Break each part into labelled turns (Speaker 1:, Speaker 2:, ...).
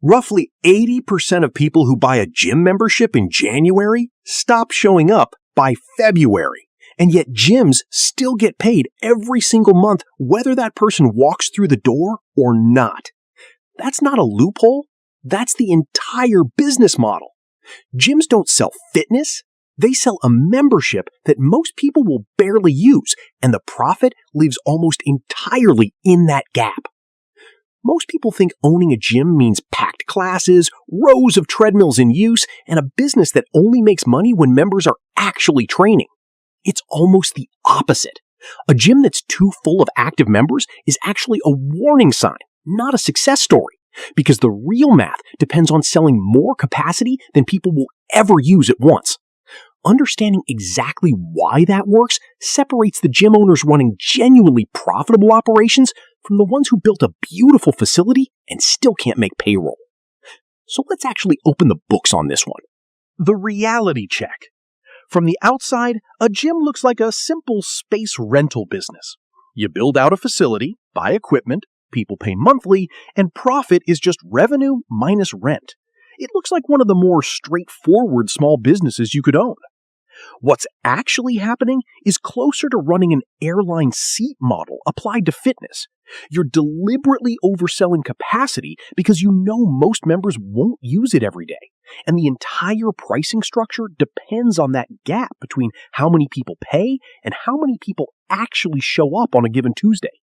Speaker 1: Roughly 80% of people who buy a gym membership in January stop showing up by February. And yet gyms still get paid every single month whether that person walks through the door or not. That's not a loophole. That's the entire business model. Gyms don't sell fitness. They sell a membership that most people will barely use, and the profit lives almost entirely in that gap. Most people think owning a gym means packed classes, rows of treadmills in use, and a business that only makes money when members are actually training. It's almost the opposite. A gym that's too full of active members is actually a warning sign, not a success story, because the real math depends on selling more capacity than people will ever use at once. Understanding exactly why that works separates the gym owners running genuinely profitable operations from the ones who built a beautiful facility and still can't make payroll. So let's actually open the books on this one.
Speaker 2: The reality check. From the outside, a gym looks like a simple space rental business. You build out a facility, buy equipment, people pay monthly, and profit is just revenue minus rent. It looks like one of the more straightforward small businesses you could own. What's actually happening is closer to running an airline seat model applied to fitness. You're deliberately overselling capacity because you know most members won't use it every day, and the entire pricing structure depends on that gap between how many people pay and how many people actually show up on a given Tuesday.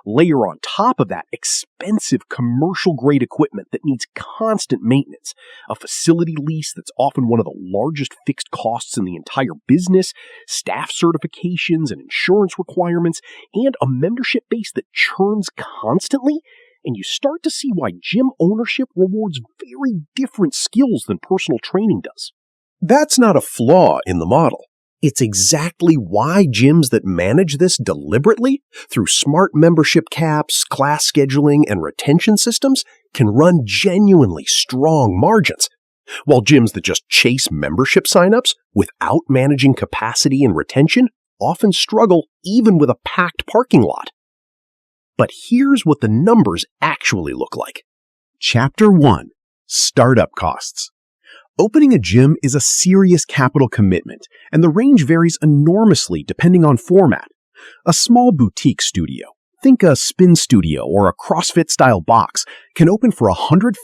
Speaker 2: Layer on top of that expensive commercial-grade equipment that needs constant maintenance, a facility lease that's often one of the largest fixed costs in the entire business, staff certifications and insurance requirements, and a membership base that churns constantly, and you start to see why gym ownership rewards very different skills than personal training does.
Speaker 1: That's not a flaw in the model. It's exactly why gyms that manage this deliberately, through smart membership caps, class scheduling, and retention systems, can run genuinely strong margins, while gyms that just chase membership signups without managing capacity and retention often struggle even with a packed parking lot. But here's what the numbers actually look like. Chapter 1. Startup Costs. Opening a gym is a serious capital commitment, and the range varies enormously depending on format. A small boutique studio, think a spin studio or a CrossFit-style box, can open for $150,000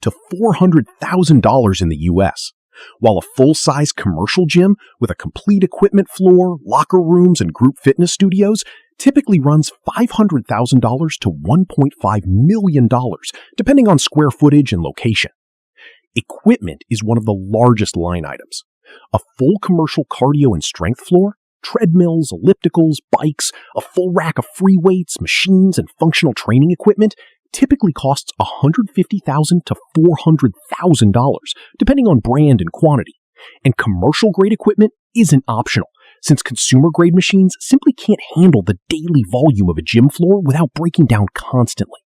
Speaker 1: to $400,000 in the US, while a full-size commercial gym with a complete equipment floor, locker rooms, and group fitness studios typically runs $500,000 to $1.5 million, depending on square footage and location. Equipment is one of the largest line items. A full commercial cardio and strength floor, treadmills, ellipticals, bikes, a full rack of free weights, machines, and functional training equipment typically costs $150,000 to $400,000, depending on brand and quantity. And commercial-grade equipment isn't optional, since consumer-grade machines simply can't handle the daily volume of a gym floor without breaking down constantly.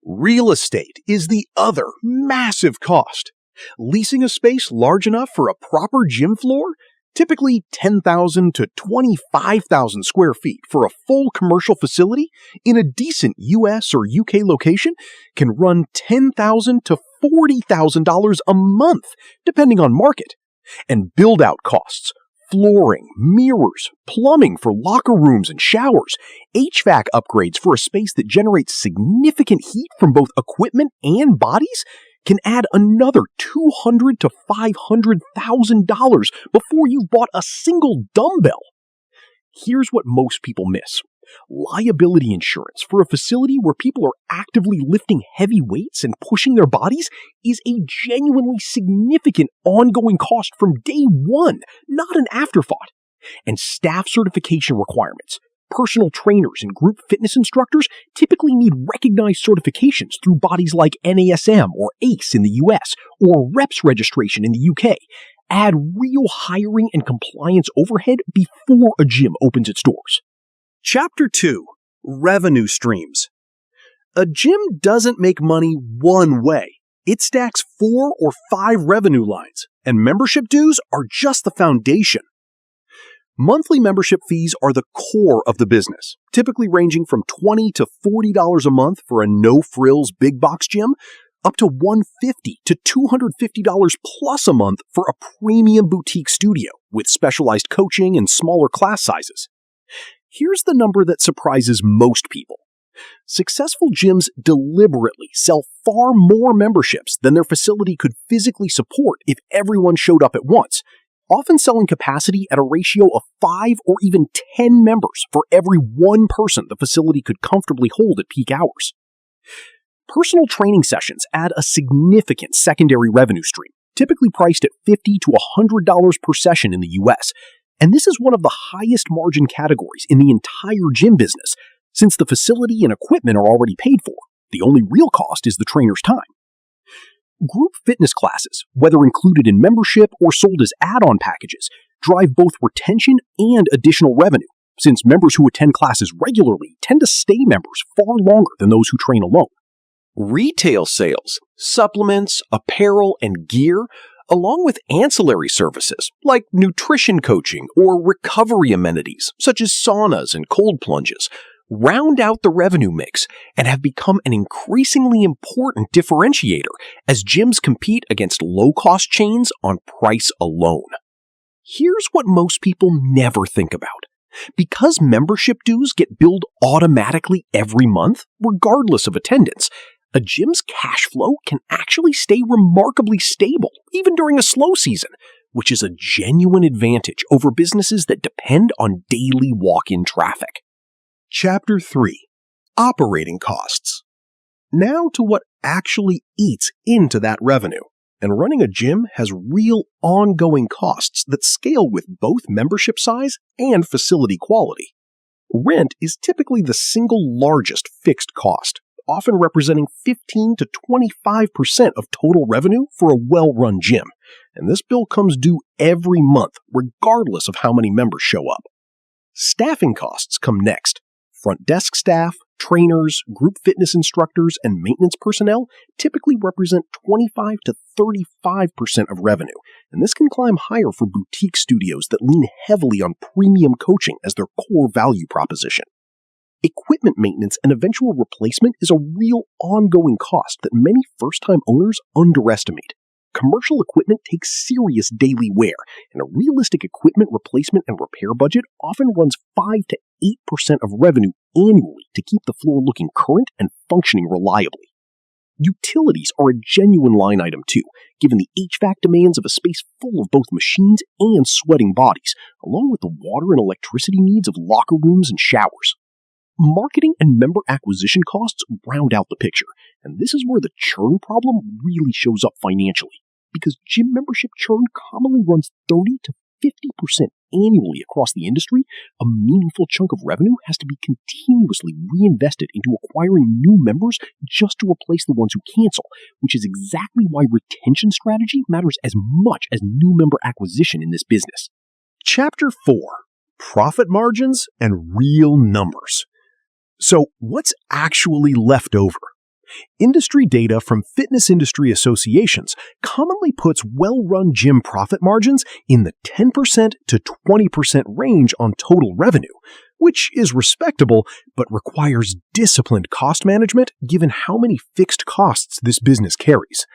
Speaker 2: Real estate is the other massive cost. Leasing a space large enough for a proper gym floor, typically 10,000 to 25,000 square feet for a full commercial facility in a decent US or UK location, can run $10,000 to $40,000 a month, depending on market. And build-out costs, flooring, mirrors, plumbing for locker rooms and showers, HVAC upgrades for a space that generates significant heat from both equipment and bodies, can add another $200,000 to $500,000 before you've bought a single dumbbell. Here's what most people miss. Liability insurance for a facility where people are actively lifting heavy weights and pushing their bodies is a genuinely significant ongoing cost from day one, not an afterthought. And staff certification requirements. Personal trainers and group fitness instructors typically need recognized certifications through bodies like NASM or ACE in the US or REPS registration in the UK. Add real hiring and compliance overhead before a gym opens its doors.
Speaker 1: Chapter 2. Revenue Streams. A gym doesn't make money one way. It stacks 4 or 5 revenue lines, and membership dues are just the foundation. Monthly membership fees are the core of the business, typically ranging from $20 to $40 a month for a no-frills big box gym,
Speaker 2: up to $150 to $250 plus a month for a premium boutique studio with specialized coaching and smaller class sizes. Here's the number that surprises most people. Successful gyms deliberately sell far more memberships than their facility could physically support if everyone showed up at once, often selling capacity at a ratio of 5 or even 10 members for every one person the facility could comfortably hold at peak hours. Personal training sessions add a significant secondary revenue stream, typically priced at $50 to $100 per session in the US, and this is one of the highest margin categories in the entire gym business, since the facility and equipment are already paid for. The only real cost is the trainer's time. Group fitness classes, whether included in membership or sold as add-on packages, drive both retention and additional revenue, since members who attend classes regularly tend to stay members far longer than those who train alone. Retail sales, supplements, apparel, and gear, along with ancillary services like nutrition coaching or recovery amenities such as saunas and cold plunges, round out the revenue mix and have become an increasingly important differentiator as gyms compete against low-cost chains on price alone. Here's what most people never think about. Because membership dues get billed automatically every month, regardless of attendance, a gym's cash flow can actually stay remarkably stable, even during a slow season, which is a genuine advantage over businesses that depend on daily walk-in traffic. Chapter 3. Operating Costs. Now to what actually eats into that revenue. And running a gym has real ongoing costs that scale with both membership size and facility quality. Rent is typically the single largest fixed cost, often representing 15 to 25% of total revenue for a well-run gym. And this bill comes due every month, regardless of how many members show up. Staffing costs come next. Front desk staff, trainers, group fitness instructors, and maintenance personnel typically represent 25 to 35% of revenue, and this can climb higher for boutique studios that lean heavily on premium coaching as their core value proposition. Equipment maintenance and eventual replacement is a real ongoing cost that many first-time owners underestimate. Commercial equipment takes serious daily wear, and a realistic equipment replacement and repair budget often runs 5 to 8% of revenue annually to keep the floor looking current and functioning reliably. Utilities are a genuine line item too, given the HVAC demands of a space full of both machines and sweating bodies, along with the water and electricity needs of locker rooms and showers. Marketing and member acquisition costs round out the picture, and this is where the churn problem really shows up financially, because gym membership churn commonly runs 30 to 50% annually across the industry. A meaningful chunk of revenue has to be continuously reinvested into acquiring new members just to replace the ones who cancel, which is exactly why retention strategy matters as much as new member acquisition in this business. Chapter 4. Profit Margins and Real Numbers. So, what's actually left over? Industry data from fitness industry associations commonly puts well-run gym profit margins in the 10% to 20% range on total revenue, which is respectable but requires disciplined cost management given how many fixed costs this business carries.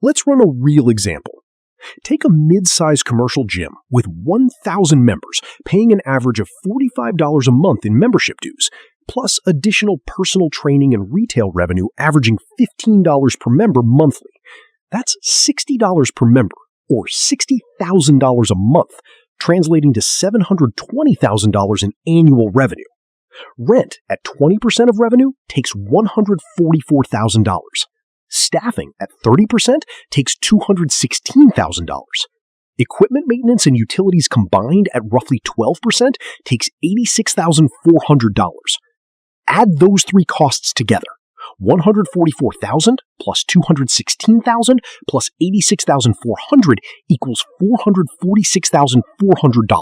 Speaker 2: Let's run a real example. Take a mid-sized commercial gym with 1,000 members paying an average of $45 a month in membership dues, plus additional personal training and retail revenue averaging $15 per member monthly. That's $60 per member, or $60,000 a month, translating to $720,000 in annual revenue. Rent at 20% of revenue takes $144,000. Staffing at 30% takes $216,000. Equipment maintenance and utilities combined at roughly 12% takes $86,400. Add those three costs together. $144,000 plus $216,000 plus $86,400 equals $446,400,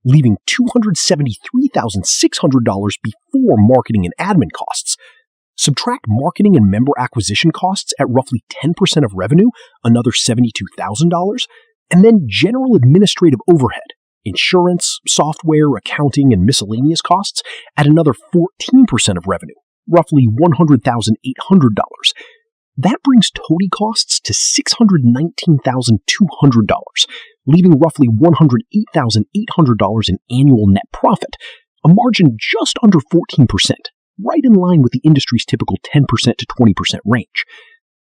Speaker 2: leaving $273,600 before marketing and admin costs. Subtract marketing and member acquisition costs at roughly 10% of revenue, another $72,000, and then general administrative overhead, insurance, software, accounting, and miscellaneous costs at another 14% of revenue, roughly $100,800.
Speaker 1: That brings total costs to $619,200, leaving roughly $108,800 in annual net profit, a margin just under 14%, right in line with the industry's typical 10% to 20% range.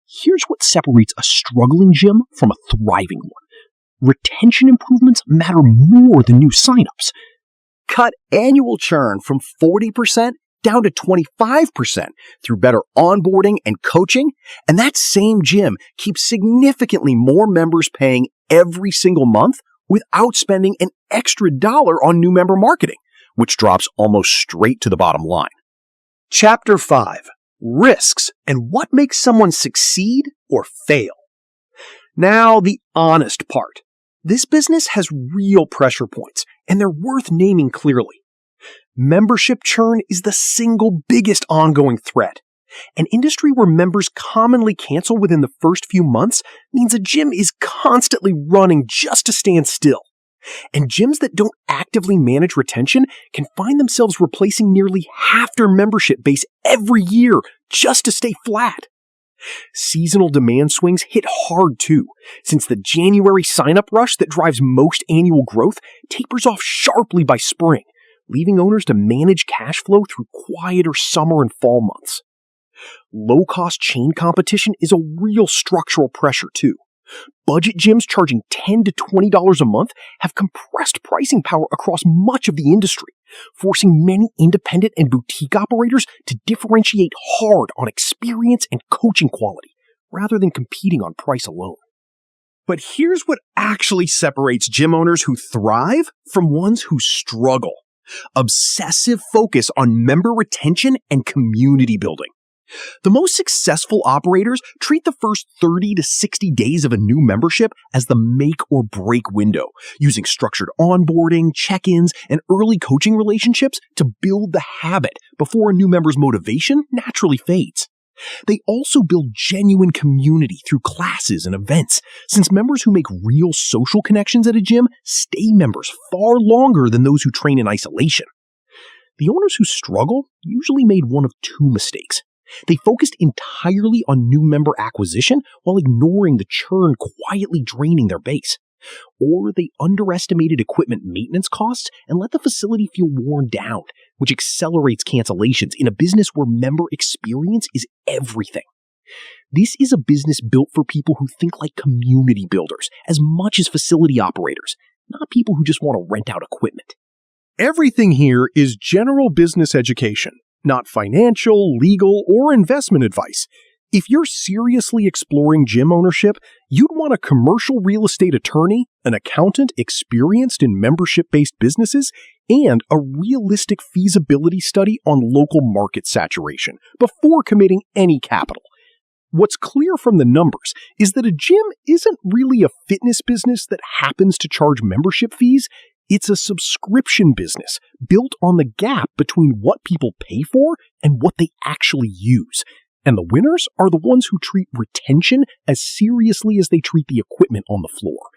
Speaker 1: Here's what separates a struggling gym from a thriving one. Retention improvements matter more than new signups.
Speaker 2: Cut annual churn from 40% down to 25% through better onboarding and coaching, and that same gym keeps significantly more members paying every single month without spending an extra dollar on new member marketing, which drops almost straight to the bottom line. Chapter 5. Risks and what makes someone succeed or fail. Now, the honest part. This business has real pressure points, and they're worth naming clearly. Membership churn is the single biggest ongoing threat. An industry where members commonly cancel within the first few months means a gym is constantly running just to stand still. And gyms that don't actively manage retention can find themselves replacing nearly half their membership base every year just to stay flat. Seasonal demand swings hit hard too, since the January sign-up rush that drives most annual growth tapers off sharply by spring, leaving owners to manage cash flow through quieter summer and fall months. Low-cost chain competition is a real structural pressure too. Budget gyms charging $10 to $20 a month have compressed pricing power across much of the industry, forcing many independent and boutique operators to differentiate hard on experience and coaching quality, rather than competing on price alone. But here's what actually separates gym owners who thrive from ones who struggle. Obsessive focus on member retention and community building. The most successful operators treat the first 30 to 60 days of a new membership as the make or break window, using structured onboarding, check-ins, and early coaching relationships to build the habit before a new member's motivation naturally fades. They also build genuine community through classes and events, since members who make real social connections at a gym stay members far longer than those who train in isolation. The owners who struggle usually made one of two mistakes. They focused entirely on new member acquisition while ignoring the churn quietly draining their base. Or they underestimated equipment maintenance costs and let the facility feel worn down, which accelerates cancellations in a business where member experience is everything. This is a business built for people who think like community builders as much as facility operators, not people who just want to rent out equipment.
Speaker 3: Everything here is general business education, not financial, legal, or investment advice. If you're seriously exploring gym ownership, you'd want a commercial real estate attorney, an accountant experienced in membership-based businesses, and a realistic feasibility study on local market saturation before committing any capital. What's clear from the numbers is that a gym isn't really a fitness business that happens to charge membership fees. It's a subscription business built on the gap between what people pay for and what they actually use. And the winners are the ones who treat retention as seriously as they treat the equipment on the floor.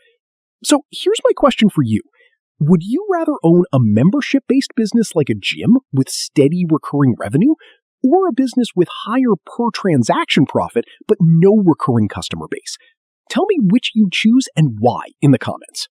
Speaker 3: So here's my question for you. Would you rather own a membership-based business like a gym with steady recurring revenue, or a business with higher per-transaction profit but no recurring customer base? Tell me which you choose and why in the comments.